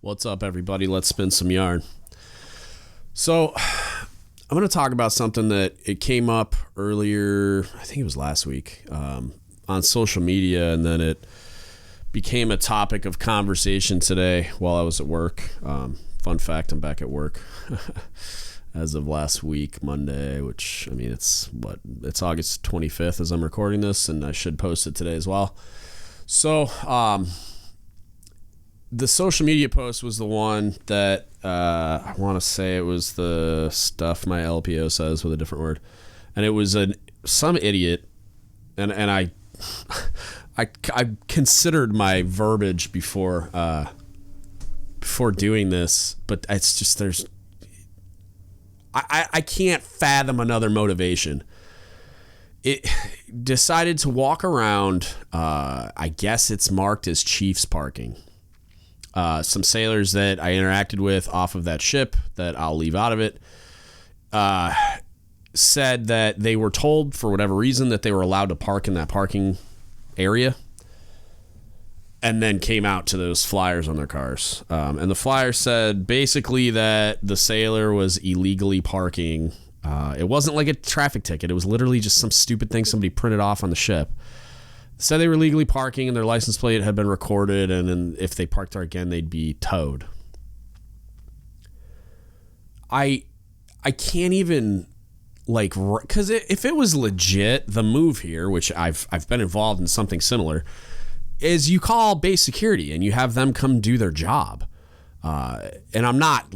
What's up, everybody? Let's spin some yarn. So I'm going to talk about something that it came up earlier, I think it was last week, on social media, and then it became a topic of conversation today while I was at work. Fun fact, I'm back at work as of last week, Monday, which, I mean, it's August 25th as I'm recording this, and I should post it today as well. So, the social media post was the one that I want to say it was the stuff my LPO says with a different word, and it was some idiot, and I considered my verbiage before doing this, but it's just I can't fathom another motivation. It decided to walk around. I guess it's marked as Chiefs parking. Some sailors that I interacted with off of that ship that I'll leave out of it said that they were told for whatever reason that they were allowed to park in that parking area, and then came out to those flyers on their cars. And the flyer said basically that the sailor was illegally parking. It wasn't like a traffic ticket. It was literally just some stupid thing somebody printed off on the ship. Said they were legally parking and their license plate had been recorded, and then if they parked there again, they'd be towed. I can't even, because if it was legit, the move here, which I've been involved in something similar, is you call base security and you have them come do their job. And I'm not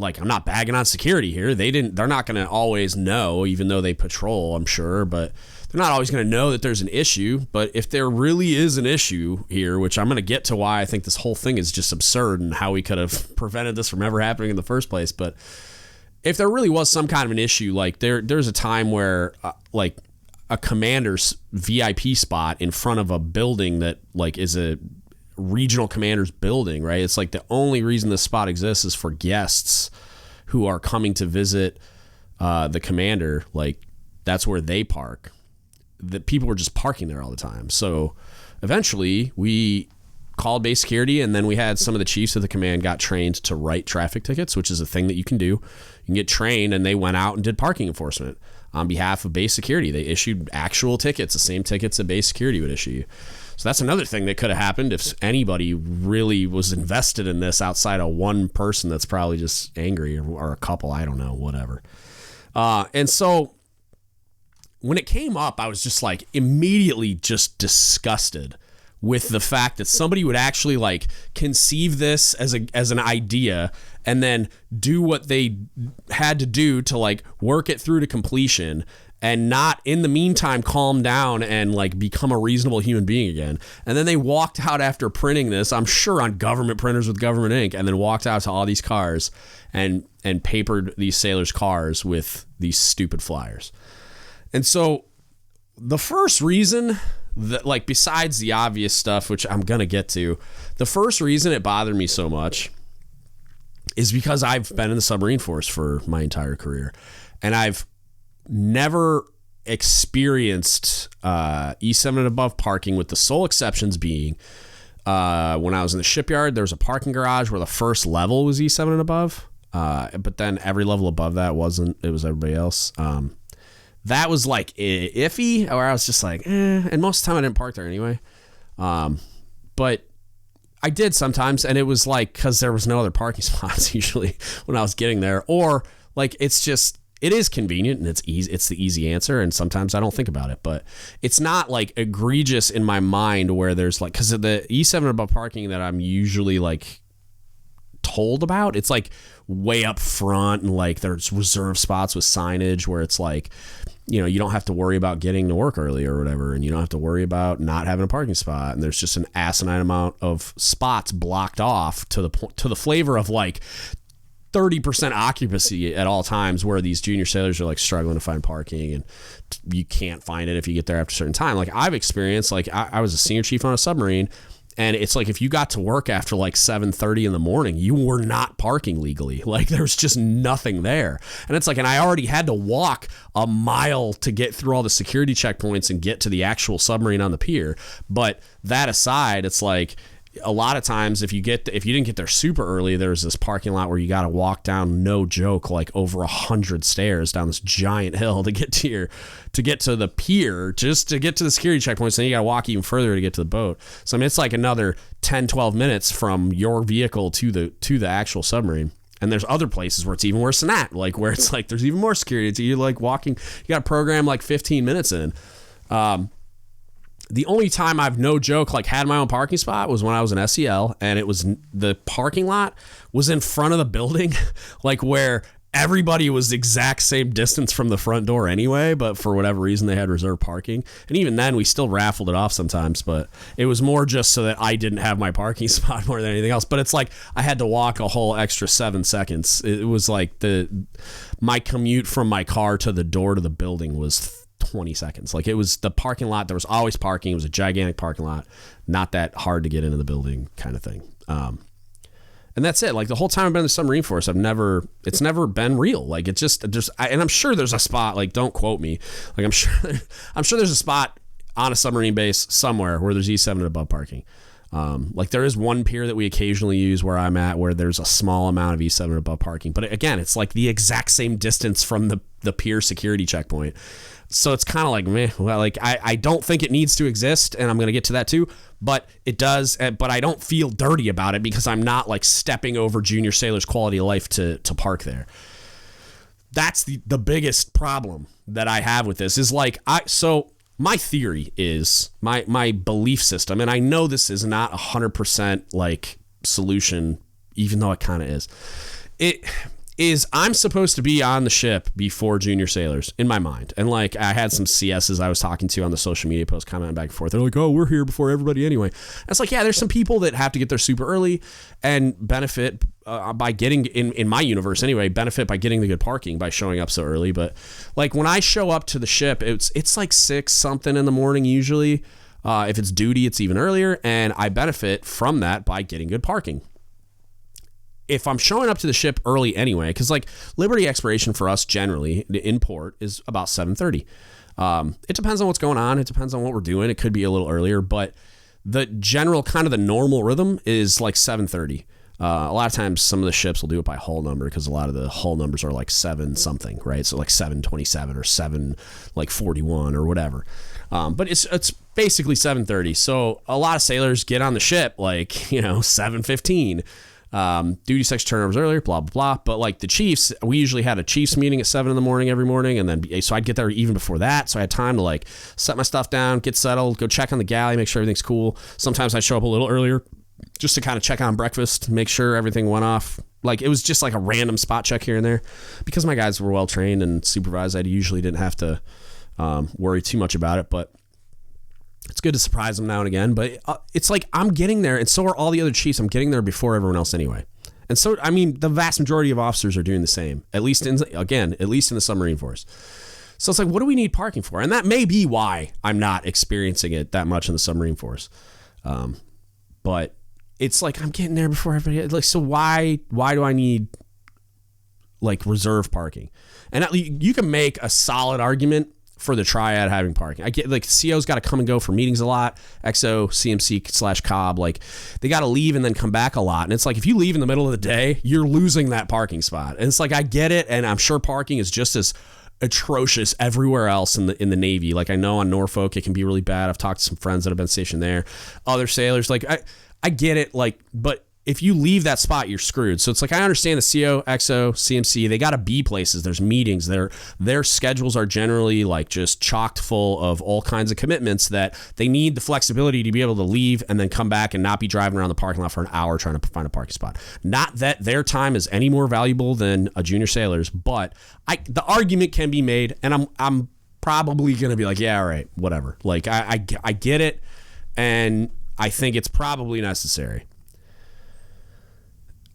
bagging on security here. They're not going to always know, even though they patrol, I'm sure, but they're not always going to know that there's an issue. But if there really is an issue here, which I'm going to get to why I think this whole thing is just absurd and how we could have prevented this from ever happening in the first place. But if there really was some kind of an issue, like there's a time where a commander's VIP spot in front of a building that is a regional commander's building, right? It's like the only reason this spot exists is for guests who are coming to visit the commander. Like, that's where they park. The people were just parking there all the time. So eventually we called base security, and then we had some of the chiefs of the command got trained to write traffic tickets, which is a thing that you can do. You can get trained, and they went out and did parking enforcement on behalf of base security. They issued actual tickets, the same tickets that base security would issue you. So that's another thing that could have happened if anybody really was invested in this outside of one person that's probably just angry, or a couple, I don't know, whatever. And so when it came up, I was just immediately just disgusted with the fact that somebody would actually conceive this as an idea and then do what they had to do to work it through to completion, and not in the meantime calm down and become a reasonable human being again. And then they walked out after printing this, I'm sure on government printers with government ink, and then walked out to all these cars and papered these sailors' cars with these stupid flyers. And so the first reason that, besides the obvious stuff, which I'm going to get to, the first reason it bothered me so much is because I've been in the submarine force for my entire career, and I've never experienced E7 and above parking, with the sole exceptions being when I was in the shipyard, there was a parking garage where the first level was E7 and above, but then every level above that wasn't. It was everybody else. That was iffy, or I was just and most of the time I didn't park there anyway. But I did sometimes, and it was because there was no other parking spots usually when I was getting there, or it is convenient and it's easy. It's the easy answer, and sometimes I don't think about it, but it's not egregious in my mind where there's because of the E7 above parking that I'm usually told about. It's way up front, and there's reserved spots with signage where it's you don't have to worry about getting to work early or whatever, and you don't have to worry about not having a parking spot, and there's just an asinine amount of spots blocked off to the flavor of 30% occupancy at all times, where these junior sailors are struggling to find parking, and you can't find it if you get there after a certain time. I've experienced, I was a senior chief on a submarine, and it's if you got to work after 7:30 in the morning, you were not parking legally. There's just nothing there. And it's and I already had to walk a mile to get through all the security checkpoints and get to the actual submarine on the pier. But that aside, it's a lot of times if you didn't get there super early, there's this parking lot where you got to walk down, no joke, like over 100 stairs down this giant hill to get to the pier, just to get to the security checkpoints. Then you got to walk even further to get to the boat. So I mean, it's like another 10-12 minutes from your vehicle to the actual submarine. And there's other places where it's even worse than that, like where it's like there's even more security. It's, you're like walking, you got a program like 15 minutes in. The only time I've, no joke, like had my own parking spot was when I was in SEL, and it was, the parking lot was in front of the building, like where everybody was the exact same distance from the front door anyway, but for whatever reason they had reserved parking. And even then we still raffled it off sometimes, but it was more just so that I didn't have my parking spot more than anything else. But it's like I had to walk a whole extra 7 seconds. It was like my commute from my car to the door to the building was 20 seconds. Like it was the parking lot. There was always parking. It was a gigantic parking lot. Not that hard to get into the building kind of thing. And that's it. Like the whole time I've been in the submarine force, it's never been real. Like it's just, and I'm sure there's a spot, like don't quote me. Like I'm sure there's a spot on a submarine base somewhere where there's E7 and above parking. Like there is one pier that we occasionally use where I'm at where there's a small amount of E7 and above parking. But again, it's like the exact same distance from the pier security checkpoint. So it's kind of like, meh, well, like I don't think it needs to exist, and I'm going to get to that too, but it does, but I don't feel dirty about it because I'm not like stepping over junior sailors' quality of life to park there. That's the biggest problem that I have with this is like, so my theory is, my belief system, and I know this is not 100% like solution, even though it kind of is I'm supposed to be on the ship before junior sailors in my mind. And like I had some CSs I was talking to on the social media post commenting back and forth. They're like, oh, we're here before everybody anyway. And it's like, yeah, there's some people that have to get there super early and benefit by getting, in my universe anyway, benefit by getting the good parking by showing up so early. But like when I show up to the ship, it's like 6 something in the morning usually. If it's duty, it's even earlier. And I benefit from that by getting good parking. If I'm showing up to the ship early anyway, because like Liberty expiration for us generally in port is about 7:30. It depends on what's going on. It depends on what we're doing. It could be a little earlier, but the general kind of the normal rhythm is like 7:30. A lot of times some of the ships will do it by hull number because a lot of the hull numbers are like 7 something, right? So like 727 or 7 like 41 or whatever. But it's basically 7:30. So a lot of sailors get on the ship like, 7:15. Duty section turnovers earlier, blah, blah, blah. But like the Chiefs, we usually had a Chiefs meeting at 7 a.m. every morning. And then, so I'd get there even before that. So I had time to like set my stuff down, get settled, go check on the galley, make sure everything's cool. Sometimes I'd show up a little earlier just to kind of check on breakfast, make sure everything went off. Like it was just like a random spot check here and there because my guys were well trained and supervised. I usually didn't have to, worry too much about it, but it's good to surprise them now and again, but it's like I'm getting there, and so are all the other chiefs. I'm getting there before everyone else anyway. And so, I mean, the vast majority of officers are doing the same, at least in the submarine force. So it's like, what do we need parking for? And that may be why I'm not experiencing it that much in the submarine force. But it's like I'm getting there before everybody. Like, so why do I need like reserve parking? And you can make a solid argument for the triad having parking. I get like CO's got to come and go for meetings a lot. XO, CMC / Cobb, like they got to leave and then come back a lot. And it's like, if you leave in the middle of the day, you're losing that parking spot. And it's like, I get it. And I'm sure parking is just as atrocious everywhere else in the Navy. Like I know on Norfolk, it can be really bad. I've talked to some friends that have been stationed there. Other sailors, like I get it. Like, but if you leave that spot, you're screwed. So it's like, I understand the CO, XO, CMC, they got to be places. There's meetings. Their schedules are generally like just chocked full of all kinds of commitments that they need the flexibility to be able to leave and then come back and not be driving around the parking lot for an hour trying to find a parking spot. Not that their time is any more valuable than a junior sailor's, but the argument can be made, and I'm probably going to be like, yeah, all right, whatever. Like I get it, and I think it's probably necessary.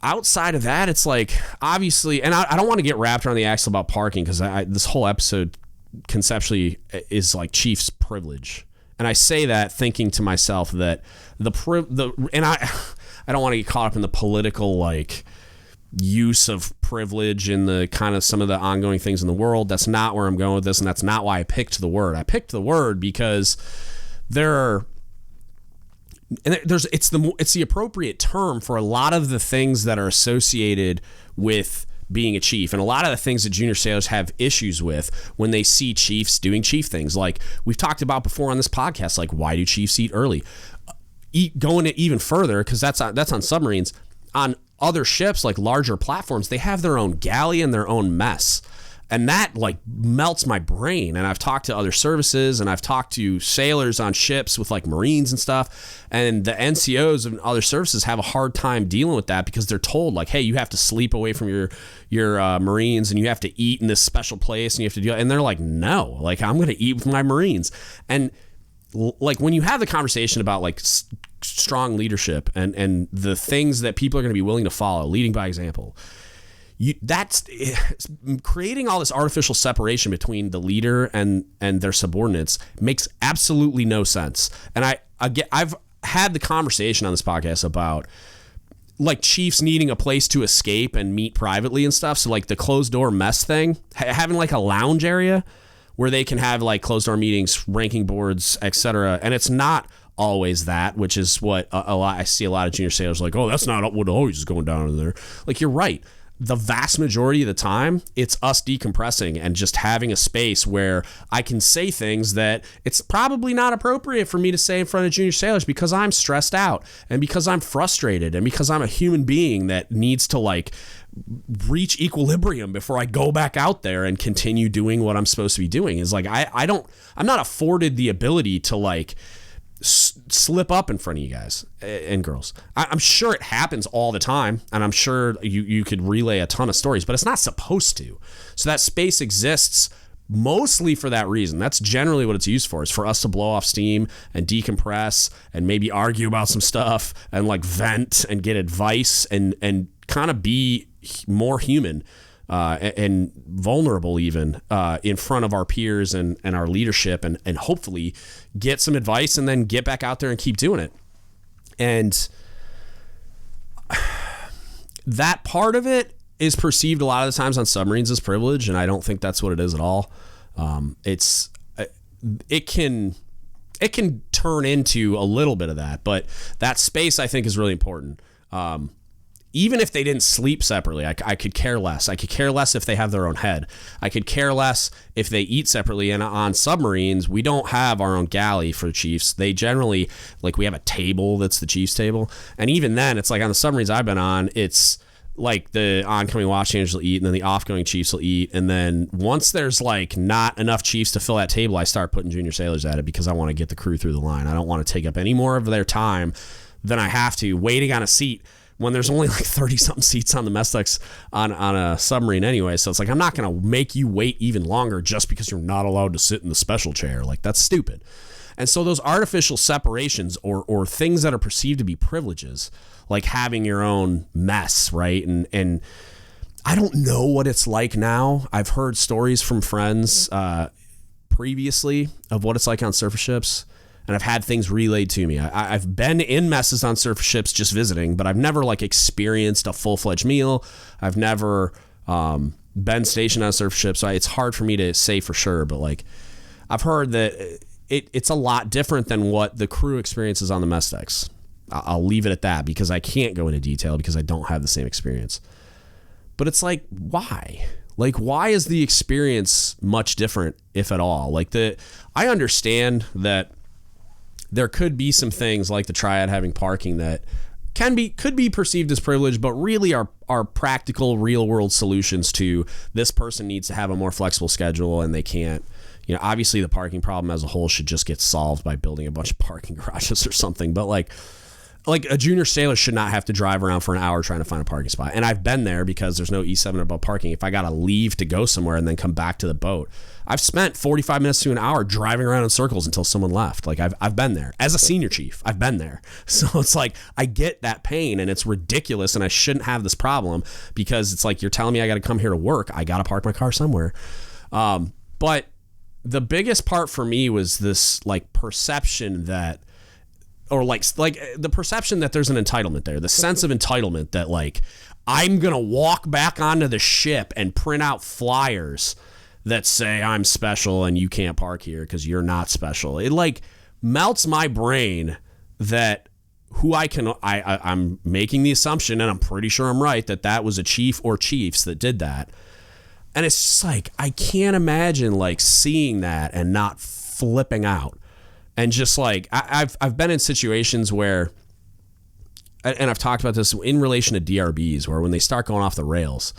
Outside of that, it's like, obviously, and I don't want to get wrapped around the axle about parking because this whole episode conceptually is like Chief's privilege. And I say that thinking to myself that and I don't want to get caught up in the political like use of privilege and the kind of some of the ongoing things in the world. That's not where I'm going with this, and that's not why I picked the word. I picked the word because there are and it's the appropriate term for a lot of the things that are associated with being a chief, and a lot of the things that junior sailors have issues with when they see chiefs doing chief things. Like we've talked about before on this podcast, like why do chiefs eat early? Going even further, because that's on submarines. On other ships, like larger platforms, they have their own galley and their own mess. And that like melts my brain. And I've talked to other services, and I've talked to sailors on ships with like Marines and stuff. And the NCOs and other services have a hard time dealing with that, because they're told like, hey, you have to sleep away from your Marines, and you have to eat in this special place, and you have to do it. And they're like, no, like I'm going to eat with my Marines. And like when you have the conversation about like strong leadership and the things that people are going to be willing to follow, leading by example, that's creating all this artificial separation between the leader and their subordinates makes absolutely no sense. And I've had the conversation on this podcast about like chiefs needing a place to escape and meet privately and stuff. So like the closed door mess thing, having like a lounge area where they can have like closed door meetings, ranking boards, etc. And it's not always that, which is what I see a lot of junior sailors like, oh, that's not what always is going down in there. Like, you're right. The vast majority of the time, it's us decompressing and just having a space where I can say things that it's probably not appropriate for me to say in front of junior sailors, because I'm stressed out and because I'm frustrated and because I'm a human being that needs to like reach equilibrium before I go back out there and continue doing what I'm supposed to be doing. Is like, I'm not afforded the ability to like slip up in front of you guys and girls. I'm sure it happens all the time, and I'm sure you could relay a ton of stories, but it's not supposed to. So that space exists mostly for that reason. That's generally what it's used for, is for us to blow off steam and decompress and maybe argue about some stuff and like vent and get advice and kind of be more human and vulnerable even in front of our peers and our leadership, and hopefully get some advice and then get back out there and keep doing it. And that part of it is perceived a lot of the times on submarines as privilege, and I don't think that's what it is at all. It can turn into a little bit of that, but that space I think is really important. Even if they didn't sleep separately, I could care less. I could care less if they have their own head. I could care less if they eat separately. And on submarines, we don't have our own galley for chiefs. They generally, like, we have a table that's the chief's table. And even then, it's like on the submarines I've been on, it's like the oncoming watch changers will eat, and then the offgoing chiefs will eat. And then once there's like not enough chiefs to fill that table, I start putting junior sailors at it, because I want to get the crew through the line. I don't want to take up any more of their time than I have to waiting on a seat when there's only like 30 something seats on the mess decks on a submarine anyway. So it's like, I'm not going to make you wait even longer just because you're not allowed to sit in the special chair. Like, that's stupid. And so those artificial separations or things that are perceived to be privileges, like having your own mess, right? And I don't know what it's like now. I've heard stories from friends previously of what it's like on surface ships, and I've had things relayed to me. I've been in messes on surface ships just visiting, but I've never like experienced a full-fledged meal. I've never been stationed on a surface ship, so it's hard for me to say for sure. But like, I've heard that it's a lot different than what the crew experiences on the mess decks. I'll leave it at that, because I can't go into detail because I don't have the same experience. But it's like, why? Like, why is the experience much different, if at all? Like, I understand that there could be some things like the triad having parking that could be perceived as privilege, but really are practical, real world solutions to this person needs to have a more flexible schedule, and they can't. You know, obviously the parking problem as a whole should just get solved by building a bunch of parking garages or something. But like a junior sailor should not have to drive around for an hour trying to find a parking spot. And I've been there because there's no E7 above parking. If I got to leave to go somewhere and then come back to the boat, I've spent 45 minutes to an hour driving around in circles until someone left. Like, I've been there as a senior chief. I've been there. So it's like, I get that pain, and it's ridiculous, and I shouldn't have this problem, because it's like, you're telling me I got to come here to work. I got to park my car somewhere. But the biggest part for me was this like perception that, or like the perception that there's an entitlement there, the sense of entitlement that like, I'm going to walk back onto the ship and print out flyers that say I'm special and you can't park here because you're not special. It like melts my brain that I'm making the assumption, and I'm pretty sure I'm right, that was a chief or chiefs that did that. And it's just like, I can't imagine like seeing that and not flipping out. And just like, I've been in situations where, and I've talked about this in relation to DRBs, where when they start going off the rails,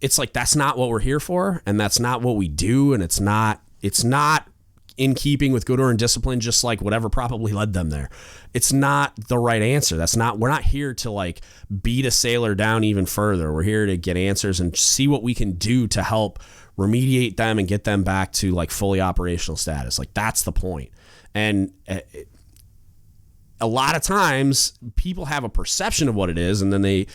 it's like, that's not what we're here for, and that's not what we do, and it's not in keeping with good order and discipline, just like whatever probably led them there. It's not the right answer. We're not here to like beat a sailor down even further. We're here to get answers and see what we can do to help remediate them and get them back to like fully operational status. Like, that's the point. And a lot of times people have a perception of what it is, and then they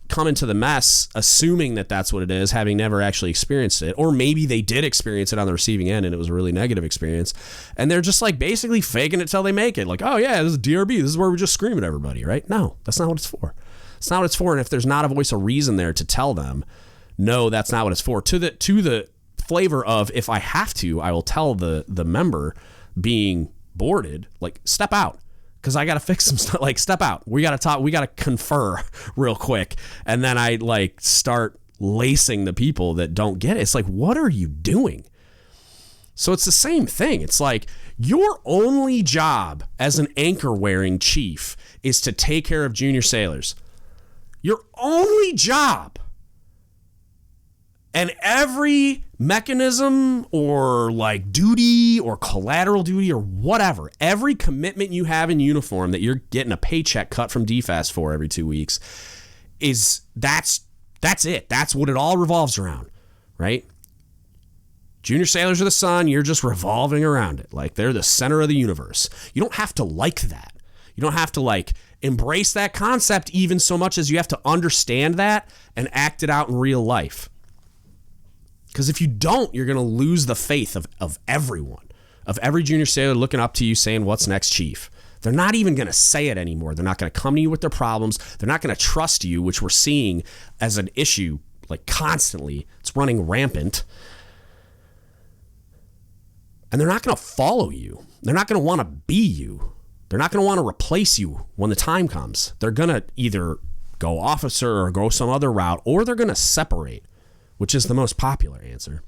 come into the mess assuming that that's what it is, having never actually experienced it. Or maybe they did experience it on the receiving end and it was a really negative experience, and they're just like basically faking it till they make it. Like, oh yeah, this is DRB. This is where we just scream at everybody, right? No, that's not what it's for. It's not what it's for. And if there's not a voice of reason there to tell them, no, that's not what it's for, to the flavor of, if I have to, I will tell the member being boarded, like, step out, because I got to fix some stuff. Like, step out. We got to talk. We got to confer real quick. And then I like start lacing the people that don't get it. It's like, what are you doing? So it's the same thing. It's like, your only job as an anchor wearing chief is to take care of junior sailors. Your only job. And every mechanism or like duty or collateral duty or whatever, every commitment you have in uniform that you're getting a paycheck cut from DFAS for every 2 weeks, that's it. That's what it all revolves around, right? Junior sailors are the sun. You're just revolving around it. Like, they're the center of the universe. You don't have to like that. You don't have to like embrace that concept even so much as you have to understand that and act it out in real life. Because if you don't, you're going to lose the faith of everyone, of every junior sailor looking up to you saying, what's next, chief? They're not even going to say it anymore. They're not going to come to you with their problems. They're not going to trust you, which we're seeing as an issue like constantly. It's running rampant. And they're not going to follow you. They're not going to want to be you. They're not going to want to replace you when the time comes. They're going to either go officer or go some other route, or they're going to separate, which is the most popular answer.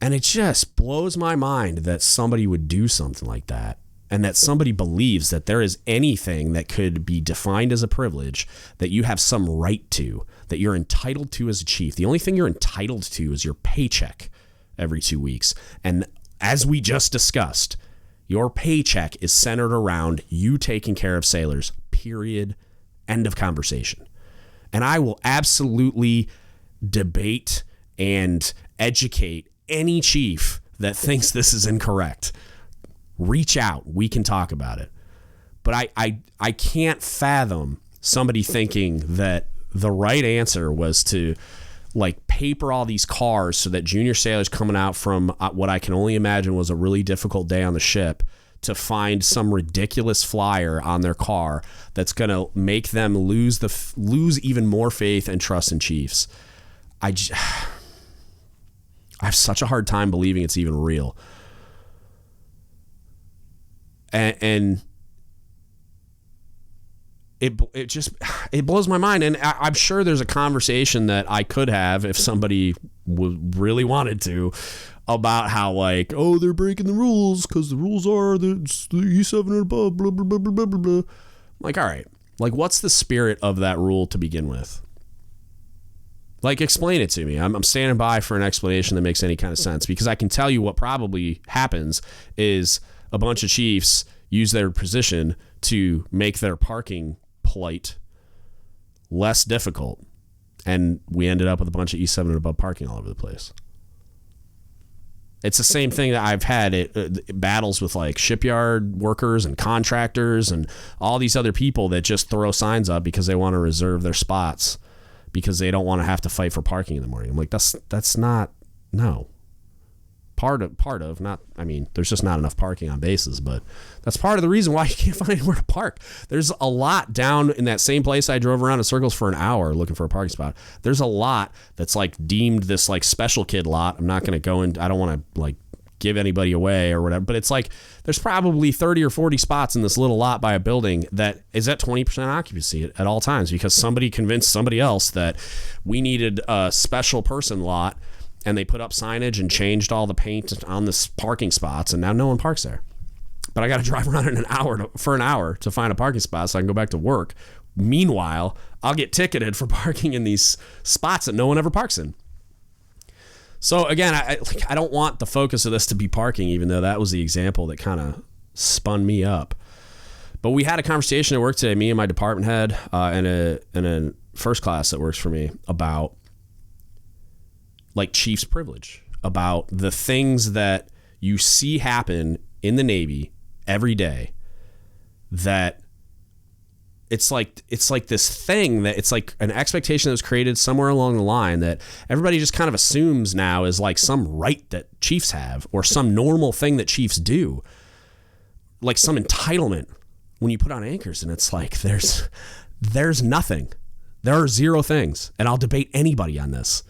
And it just blows my mind that somebody would do something like that, and that somebody believes that there is anything that could be defined as a privilege that you have some right to, that you're entitled to as a chief. The only thing you're entitled to is your paycheck every 2 weeks. And as we just discussed, your paycheck is centered around you taking care of sailors, period, end of conversation. And I will absolutely debate and educate any chief that thinks this is incorrect. Reach out. We can talk about it. But I can't fathom somebody thinking that the right answer was to like paper all these cars so that junior sailors coming out from what I can only imagine was a really difficult day on the ship to find some ridiculous flyer on their car that's going to make them lose even more faith and trust in chiefs. I have such a hard time believing it's even real. And it blows my mind. And I'm sure there's a conversation that I could have if somebody really wanted to, about how like, oh, they're breaking the rules because the rules are the E7 and above, blah, blah, blah, blah, blah, blah. Like, all right, like, what's the spirit of that rule to begin with? Like, explain it to me. I'm standing by for an explanation that makes any kind of sense, because I can tell you what probably happens is a bunch of chiefs use their position to make their parking plight less difficult, and we ended up with a bunch of E7 and above parking all over the place. It's the same thing that I've had battles with like shipyard workers and contractors and all these other people that just throw signs up because they want to reserve their spots because they don't want to have to fight for parking in the morning. I'm like, that's not, no. Part of not, I mean, there's just not enough parking on bases, but that's part of the reason why you can't find anywhere to park. There's a lot down in that same place I drove around in circles for an hour looking for a parking spot. There's a lot that's like deemed this like special kid lot. I'm not going to go in. I don't want to like give anybody away or whatever, but it's like there's probably 30 or 40 spots in this little lot by a building that is at 20% occupancy at all times because somebody convinced somebody else that we needed a special person lot, and they put up signage and changed all the paint on this parking spots, and now no one parks there. But I got to drive around in for an hour to find a parking spot so I can go back to work. Meanwhile, I'll get ticketed for parking in these spots that no one ever parks in. So again, I don't want the focus of this to be parking, even though that was the example that kind of spun me up. But we had a conversation at work today, me and my department head and a first class that works for me, about like chief's privilege, about the things that you see happen in the Navy every day, that it's like this thing that it's like an expectation that was created somewhere along the line that everybody just kind of assumes now is like some right that chiefs have or some normal thing that chiefs do, like some entitlement when you put on anchors. And it's like there's nothing. There are zero things, and I'll debate anybody on this.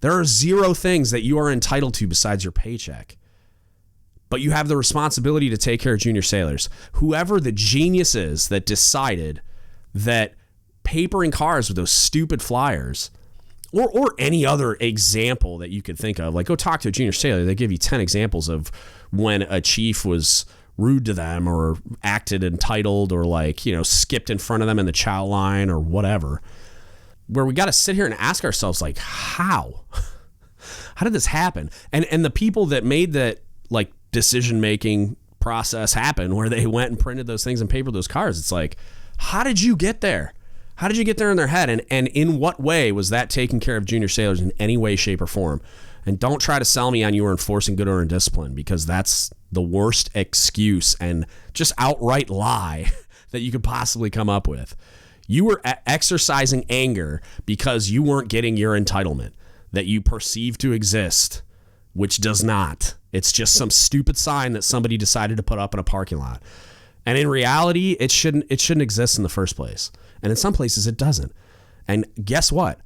There are zero things that you are entitled to besides your paycheck. But you have the responsibility to take care of junior sailors. Whoever the genius is that decided that papering cars with those stupid flyers, or any other example that you could think of, like go talk to a junior sailor. They give you 10 examples of when a chief was rude to them or acted entitled or like, skipped in front of them in the chow line or whatever. Where we got to sit here and ask ourselves, like, how did this happen? And the people that made that like decision-making process happen, where they went and printed those things and papered those cars, it's like, how did you get there? How did you get there in their head? And in what way was that taking care of junior sailors in any way, shape, or form? And don't try to sell me on you were enforcing good order and discipline, because that's the worst excuse and just outright lie that you could possibly come up with. You were exercising anger because you weren't getting your entitlement that you perceive to exist, which does not. It's just some stupid sign that somebody decided to put up in a parking lot. And in reality, it shouldn't exist in the first place. And in some places it doesn't. And guess what?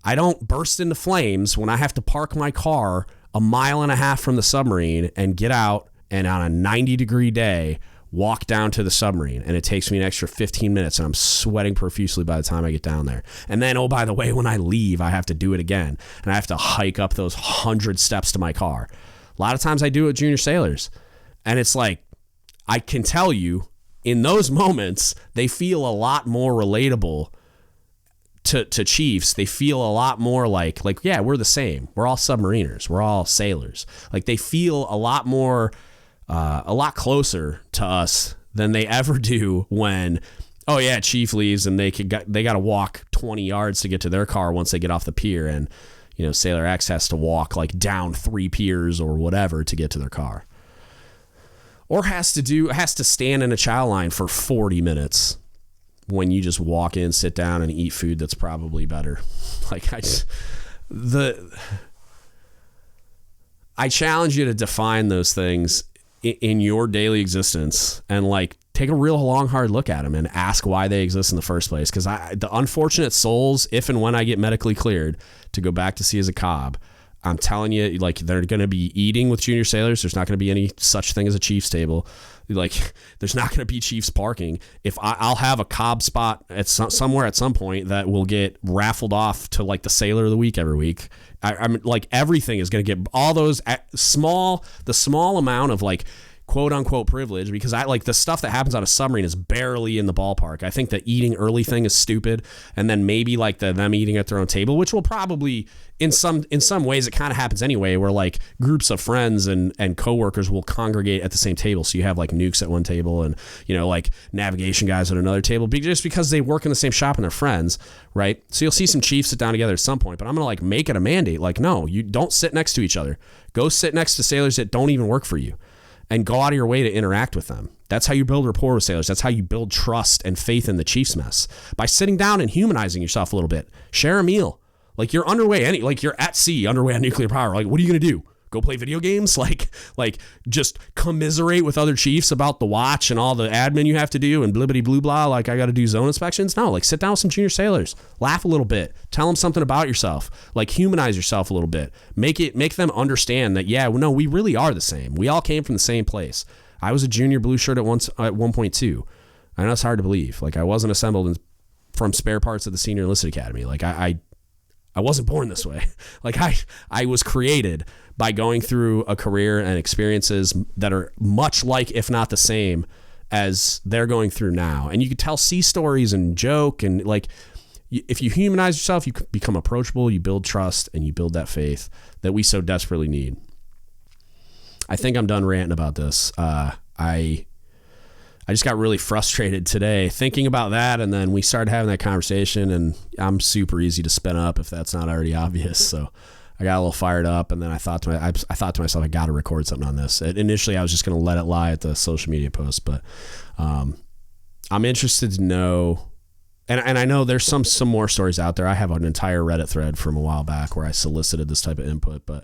I don't burst into flames when I have to park my car a mile and a half from the submarine and get out and on a 90-degree day walk down to the submarine, and it takes me an extra 15 minutes and I'm sweating profusely by the time I get down there. And then, oh, by the way, when I leave, I have to do it again, and I have to hike up those 100 steps to my car. A lot of times I do it with junior sailors, and it's like, I can tell you in those moments, they feel a lot more relatable to chiefs. They feel a lot more like, yeah, we're the same. We're all submariners. We're all sailors. Like, they feel a lot more, a lot closer to us than they ever do when, oh yeah, chief leaves and they got to walk 20 yards to get to their car once they get off the pier, and Sailor X has to walk like down 3 piers or whatever to get to their car, or has to stand in a chow line for 40 minutes when you just walk in, sit down, and eat food that's probably better. Like, I challenge you to define those things in your daily existence and like take a real long, hard look at them and ask why they exist in the first place. Because the unfortunate souls, if and when I get medically cleared to go back to sea as a cob, I'm telling you, like, they're going to be eating with junior sailors. There's not going to be any such thing as a chief's table. Like, there's not going to be chief's parking. If I'll have a cob spot at somewhere at some point that will get raffled off to like the sailor of the week every week. I'm like, everything is going to get all those the small amount of like quote unquote privilege, because I like the stuff that happens on a submarine is barely in the ballpark. I think the eating early thing is stupid, and then maybe like them eating at their own table, which will probably in some ways it kind of happens anyway, where like groups of friends and coworkers will congregate at the same table. So you have like nukes at one table and like navigation guys at another table, just because they work in the same shop and they're friends, right? So you'll see some chiefs sit down together at some point, but I'm gonna like make it a mandate. Like, no, you don't sit next to each other. Go sit next to sailors that don't even work for you, and go out of your way to interact with them. That's how you build rapport with sailors. That's how you build trust and faith in the chief's mess, by sitting down and humanizing yourself a little bit. Share a meal. Like, you're underway, you're at sea, underway on nuclear power. Like, what are you going to do? Go play video games? Like just commiserate with other chiefs about the watch and all the admin you have to do and blibbity blue blah, like I got to do zone inspections? No, like sit down with some junior sailors, laugh a little bit, tell them something about yourself, like humanize yourself a little bit, make them understand that, yeah, no, we really are the same. We all came from the same place. I was a junior blue shirt at 1.2. I know it's hard to believe. Like I wasn't assembled from spare parts of the Senior Enlisted Academy. Like I wasn't born this way. Like I was created by going through a career and experiences that are much like, if not the same, as they're going through now. And you could tell sea stories and joke, and like if you humanize yourself, you become approachable, you build trust, and you build that faith that we so desperately need. I think I'm done ranting about this. I just got really frustrated today thinking about that, and then we started having that conversation, and I'm super easy to spin up if that's not already obvious. So I got a little fired up, and then I thought to myself, I got to record something on this. Initially, I was just going to let it lie at the social media post, but I'm interested to know, and I know there's some more stories out there. I have an entire Reddit thread from a while back where I solicited this type of input, but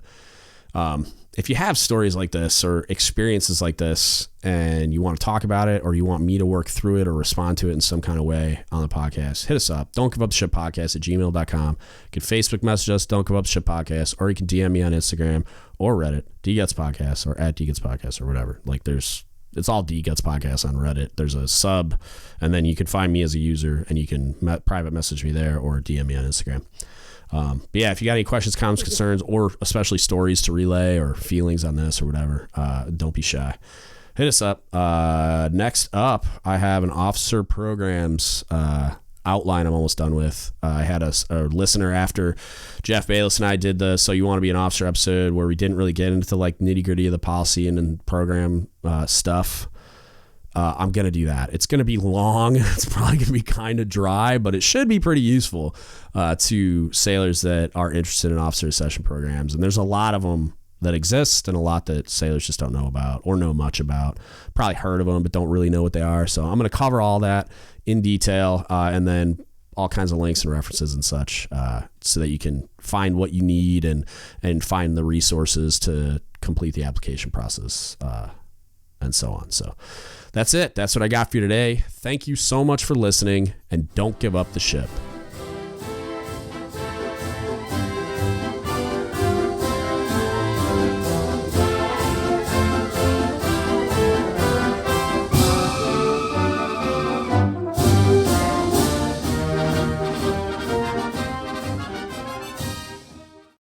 if you have stories like this or experiences like this and you want to talk about it, or you want me to work through it or respond to it in some kind of way on the podcast, hit us up. Don't give up the ship podcast at gmail.com. You can Facebook message us, Don't Give Up the Ship Podcast, or you can DM me on Instagram or Reddit, DGUTS Podcast, or at DGUTS Podcast, or whatever. Like it's all DGUTS Podcast on Reddit. There's a sub, and then you can find me as a user, and you can private message me there or DM me on Instagram. But yeah, if you got any questions, comments, concerns, or especially stories to relay or feelings on this or whatever, don't be shy. Hit us up. Next up, I have an officer programs outline I'm almost done with. I had a listener after Jeff Bayless and I did the So You Want to Be an Officer episode where we didn't really get into the like nitty gritty of the policy and program stuff. I'm going to do that. It's going to be long. It's probably going to be kind of dry, but it should be pretty useful to sailors that are interested in officer accession programs. And there's a lot of them that exist and a lot that sailors just don't know about or know much about. Probably heard of them, but don't really know what they are. So I'm going to cover all that in detail and then all kinds of links and references and such so that you can find what you need and find the resources to complete the application process and so on. So that's it. That's what I got for you today. Thank you so much for listening, and don't give up the ship.